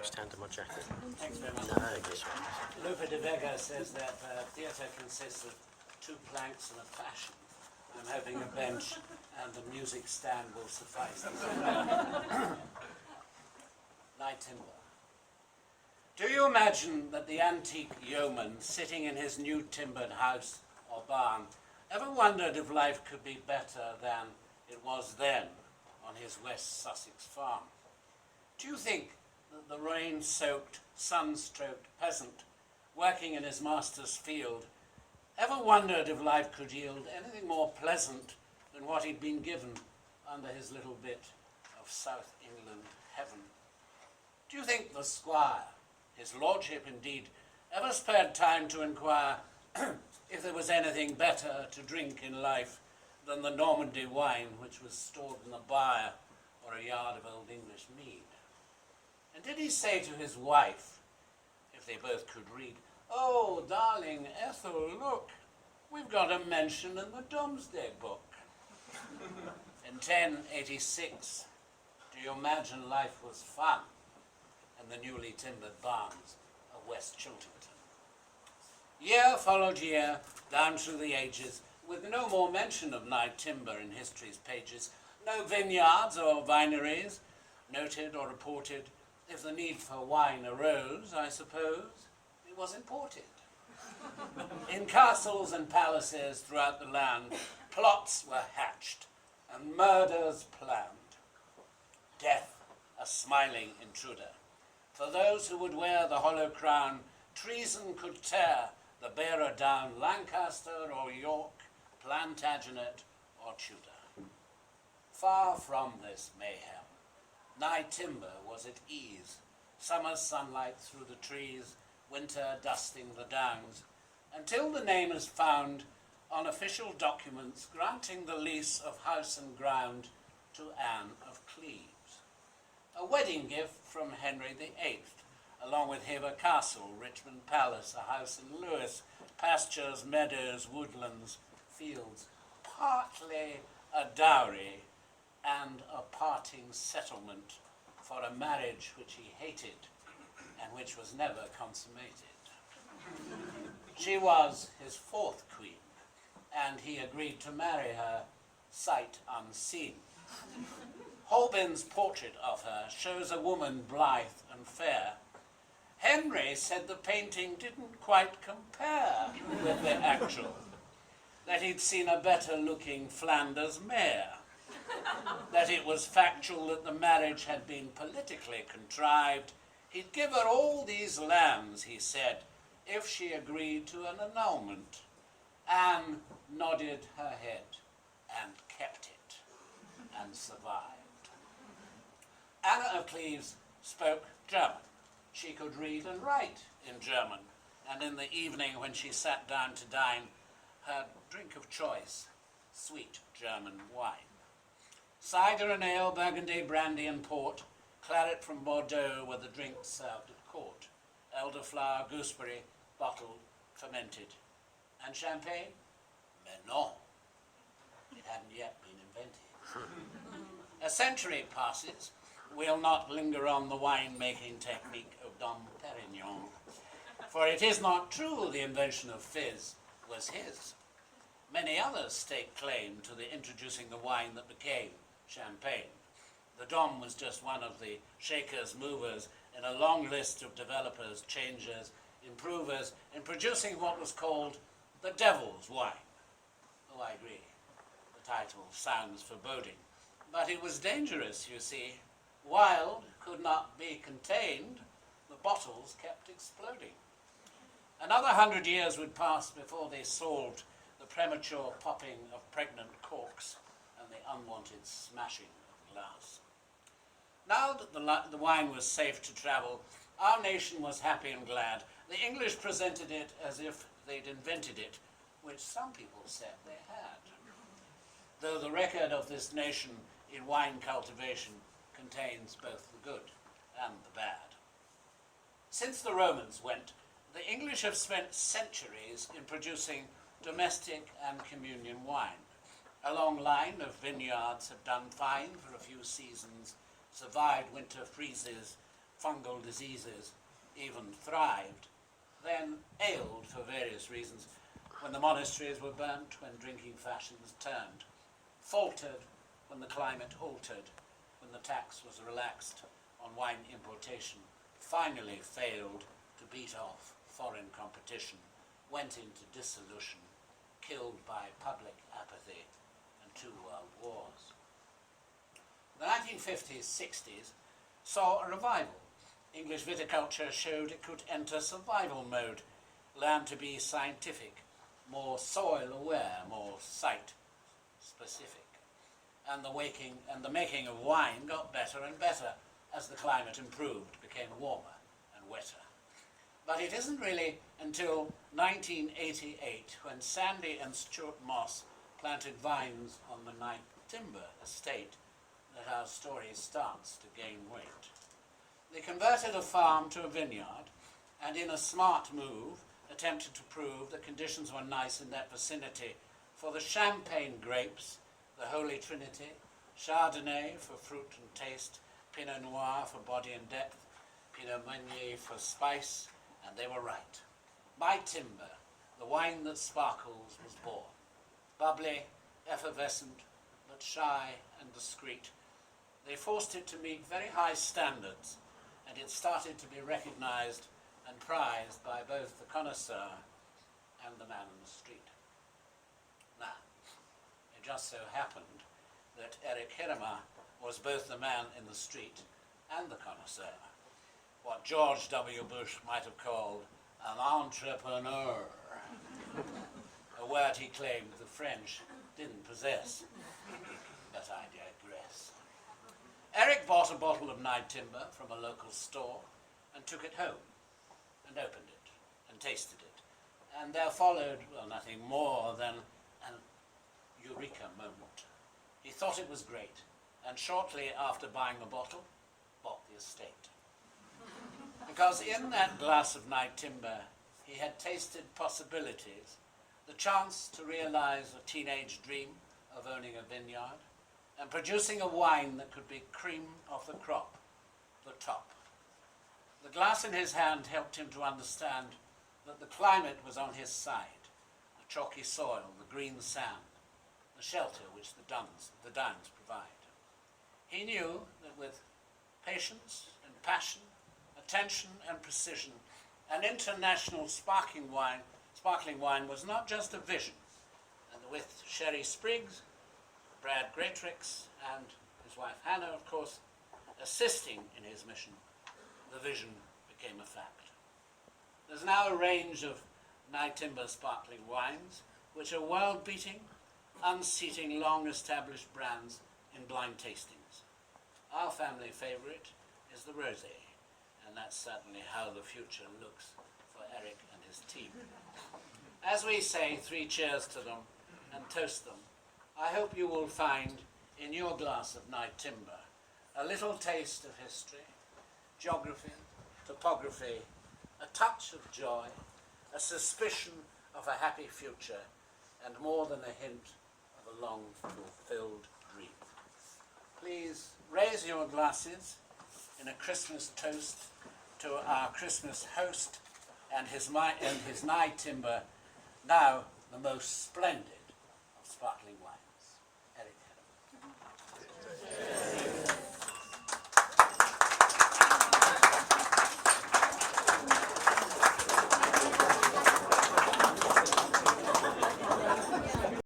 stand to my jacket. Thanks very much. No, I guess Lope de Vega says that theatre consists of 2 planks and a fashion. I'm hoping a bench and a music stand will suffice. Nyetimber. Do you imagine that the antique yeoman sitting in his new timbered house or barn ever wondered if life could be better than it was then on his West Sussex farm? Do you think that the rain-soaked, sun-stroked peasant working in his master's field ever wondered if life could yield anything more pleasant than what he'd been given under his little bit of South England heaven? Do you think the squire, his lordship indeed, ever spared time to inquire if there was anything better to drink in life than the Normandy wine which was stored in a byre or a yard of old English mead? And did he say to his wife, if they both could read, "Oh, darling Ethel, look, we've got a mention in the Domesday Book"? In 1086, do you imagine life was fun in the newly timbered barns of West Chiltington? Year followed year, down through the ages, with no more mention of Nyetimber in history's pages, no vineyards or vineries, noted or reported. If the need for wine arose, I suppose, it was imported. In castles and palaces throughout the land, plots were hatched and murders planned. Death, a smiling intruder. For those who would wear the hollow crown, treason could tear the bearer down, Lancaster or York, Plantagenet or Tudor. Far from this mayhem, Nyetimber was at ease, summer's sunlight through the trees, winter dusting the downs, until the name is found on official documents granting the lease of house and ground to Anne of Cleves. A wedding gift from Henry VIII, along with Hever Castle, Richmond Palace, a house in Lewes, pastures, meadows, woodlands, fields, partly a dowry and a parting settlement for a marriage which he hated and which was never consummated. She was his 4th queen, and he agreed to marry her sight unseen. Holbein's portrait of her shows a woman blithe and fair. Henry said the painting didn't quite compare with the actual, that he'd seen a better-looking Flanders mare, that it was factual that the marriage had been politically contrived. He'd give her all these lands, he said, if she agreed to an annulment. Anne nodded her head and kept it and survived. Anna of Cleves spoke German. She could read and write in German, and in the evening when she sat down to dine, her drink of choice, sweet German wine. Cider and ale, Burgundy, brandy and port, claret from Bordeaux were the drinks served at court. Elderflower, gooseberry, bottled, fermented. And champagne? Mais non. It hadn't yet been invented. A century passes. We'll not linger on the wine-making technique of Dom Perignon, for it is not true the invention of fizz was his. Many others stake claim to the introducing the wine that became champagne. The Dom was just one of the shakers, movers in a long list of developers, changers, improvers in producing what was called the devil's wine. Oh, I agree, the title sounds foreboding, but it was dangerous, you see. Wild could not be contained, the bottles kept exploding. Another 100 years would pass before they solved the premature popping of pregnant corks and the unwanted smashing of glass. Now that the wine was safe to travel, our nation was happy and glad. The English presented it as if they'd invented it, which some people said they had. Though the record of this nation in wine cultivation contains both the good and the bad. Since the Romans went, the English have spent centuries in producing domestic and communion wine. A long line of vineyards have done fine for a few seasons, survived winter freezes, fungal diseases even thrived, then ailed for various reasons when the monasteries were burnt, when drinking fashions turned, faltered when the climate altered, when the tax was relaxed on wine importation, finally failed to beat off foreign competition, went into dissolution, killed by public apathy and 2 world wars. The 1950s, 60s saw a revival. English viticulture showed it could enter survival mode, learn to be scientific, more soil aware, more site specific. And the making of wine got better and better as the climate improved, became warmer and wetter. But it isn't really until 1988 when Sandy and Stuart Moss planted vines on the Nyetimber estate that our story starts to gain weight. They converted a farm to a vineyard and in a smart move attempted to prove that conditions were nice in that vicinity for the champagne grapes, the Holy Trinity, Chardonnay for fruit and taste, Pinot Noir for body and depth, Pinot Meunier for spice, and they were right. Nyetimber, the wine that sparkles, was born. Bubbly, effervescent, but shy and discreet. They forced it to meet very high standards, and it started to be recognized and prized by both the connoisseur and the man in the street. Now, it just so happened that Eric Hirama was both the man in the street and the connoisseur, what George W. Bush might have called an entrepreneur, a word he claimed the French didn't possess. But I digress. Eric bought a bottle of Nyetimber from a local store and took it home and opened it and tasted it. And there followed, well, nothing more than an eureka moment. He thought it was great, and shortly after buying the bottle, bought the estate. Because in that glass of Nyetimber, he had tasted possibilities, the chance to realize a teenage dream of owning a vineyard and producing a wine that could be cream of the crop, the top. The glass in his hand helped him to understand that the climate was on his side, the chalky soil, the green sand, the shelter which the downs provide. He knew that with patience and passion, attention and precision, an international sparkling wine was not just a vision, and with Sherry Spriggs, Brad Greatrix, and his wife Hannah, of course, assisting in his mission, the vision became a fact. There's now a range of Nyetimber sparkling wines, which are world-beating, unseating long-established brands in blind tastings. Our family favorite is the Rosé, and that's certainly how the future looks for Eric and his team. As we say 3 cheers to them and toast them, I hope you will find in your glass of Nyetimber a little taste of history, geography, topography, a touch of joy, a suspicion of a happy future, and more than a hint of a long-fulfilled dream. Please raise your glasses in a Christmas toast to our Christmas host and his Nyetimber, now the most splendid of sparkling